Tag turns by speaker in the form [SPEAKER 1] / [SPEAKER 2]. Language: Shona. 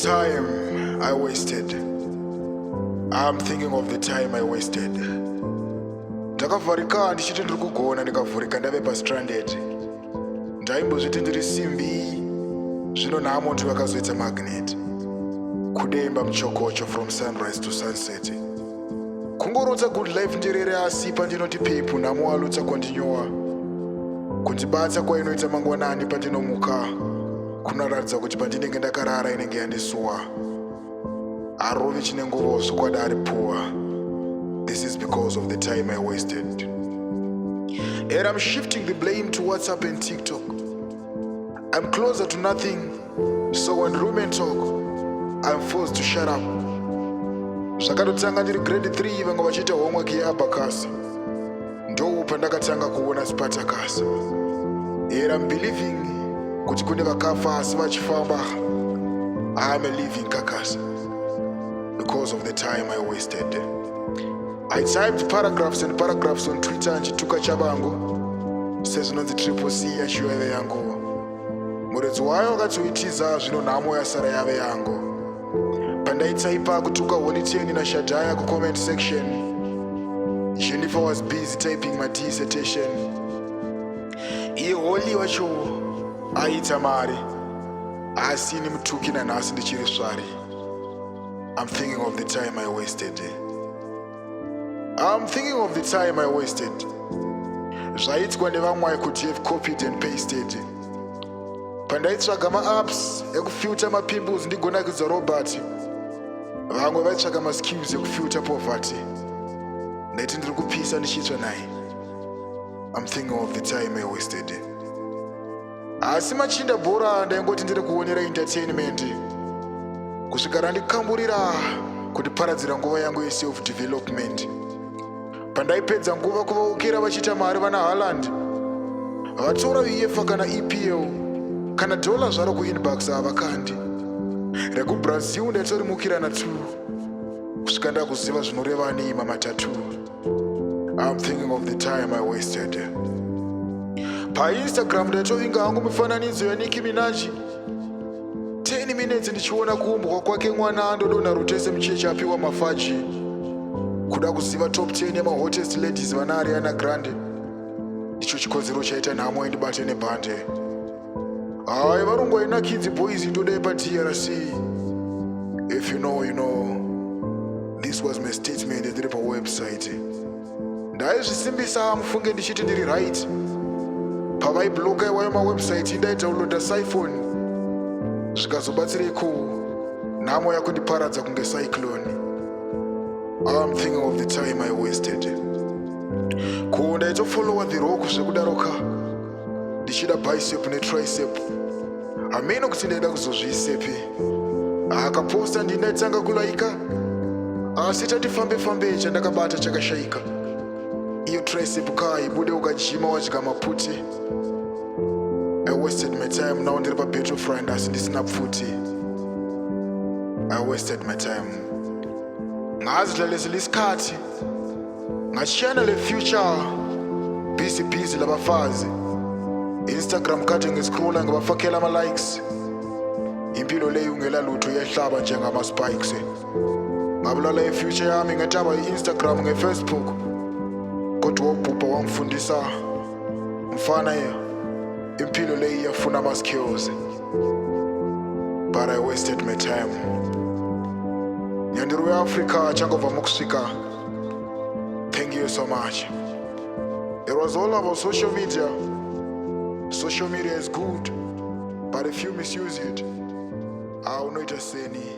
[SPEAKER 1] time I wasted. I'm thinking of the time I wasted. Ndakavharika ndichiti ndiri kugona ndikavhurika ndave pastranded. Ndaimbozviti ndiri simbi, zvino nhamo ndivakazoita magnet. Kudemba muchokocho from sunrise to sunset. Kungorotsa good life ndirere asi pandinoti pepu nhamo walutsa kwandinyowa. Kundibata kwainoita mangwanani pandinomuka. Kunoratidza kuti pandinenge ndakarara inenge yandisuwa. Arovi chinengoro zvokwadi ari puwa. This is because of the time I wasted. And I'm shifting the blame to WhatsApp and TikTok. I'm closer to nothing, so when women talk, I'm forced to shut up. Zvakatotanga ndiri grade 3 vanga vachiita homework yeabacus. Ndo pandakatanga kuona Spartacus. And I'm believing kuti kune vakafa asi vachifamba. I'm a living carcass because of the time I wasted. I typed paragraphs and paragraphs on Twitter nchituka chabangu. Sezvinonzi triple C yachiwa yave yangu. Muredzi wayo wakatoitiza zvino nhamo yasara yave yangu. Pandaitaipa kutuka Honeyten naShadaya kucomment section. Jennifer was busy typing my dissertation. Iye Holly wacho aita mari. Asini mutuki nanhasi ndichiri swari. I'm thinking of the time I wasted. I'm thinking of the time I wasted. Zvaitwa nevamwe I could have copied and pasted. Pandaitsvaga ma-apps ekufilter ma-pimples ndigona kudza Robert. Vamwe vaitsvaga ma-skills ekufilter poverty. Ndaiti ndiri kupisa ndichitsva naye. I'm thinking of the time I wasted. Asi machinda bhora ndaingoti ndiri kuonera entertainment. Kusvika randikamburira kutiparadzira nguva yangu yeself-development. Pandaipedza nguva kuvaukira vachiita mari vana Haaland. Vatora UEFA kana EPL kana dola zvaro kuinbox havakandi. RekuBrazil ndatorimukira na 2 kusvika ndakuziva zvinoreva nei mamatatu. I'm thinking of the time I wasted. PaInstagram ndatovinga hangu mifananidzo yaNicki Minaj. 10 minutes ndichiona kuumbwa kwake mwana andodonha rutese mucheche apiwa mafaji. Kuda kuziva top 10 yema-hottest ladies vana Ariana Grande. Icho chikonzero chaita nhamo indibate nebhande. Hai varongwa ina kids boys ndodai paDRC. If you know, you know. This was my statement ndiri pawebsite. Ndaizvisimbisa mufunge ndichiti ndiri right. Pavaibloga iwayo mawebsite indaidownloada siphone. Zvikazobatsireko nhamo yakundiparadza kunge cyclone. I'm thinking of the time I wasted. Ndaitofollowa The Rock zvekudaroka. Ndichida bicep netricep. Hameno kuti ndaida kuzozviisepi. Akaposta ndaitanga kulaika. Asi tatifambe chandakabata chakashayika. Iyo tricep kaa ibude ukajima wadya maputi. I wasted my time now ndiri paBattlefield asi ndisina pfuti. I wasted my time. Ngazidlalezi lisikhathi. Ngashiyana le future. Busy labafazi. Instagram kade ngiscrolla ngibafakela ama-likes. Impilo leyo ungela lutho iyahlaba njengama-spikes. Ngabulala i-future yami ngetaba i-Instagram nge-Facebook. Kodwa ubhubha wangifundisa mfana impilo leyo iyafuna ama-skills. But I wasted my time. Nyandiro weAfrica changobva mukusvika. Thank you so much. It was all about social media. Social media is good, but if you misuse it, I will not say any.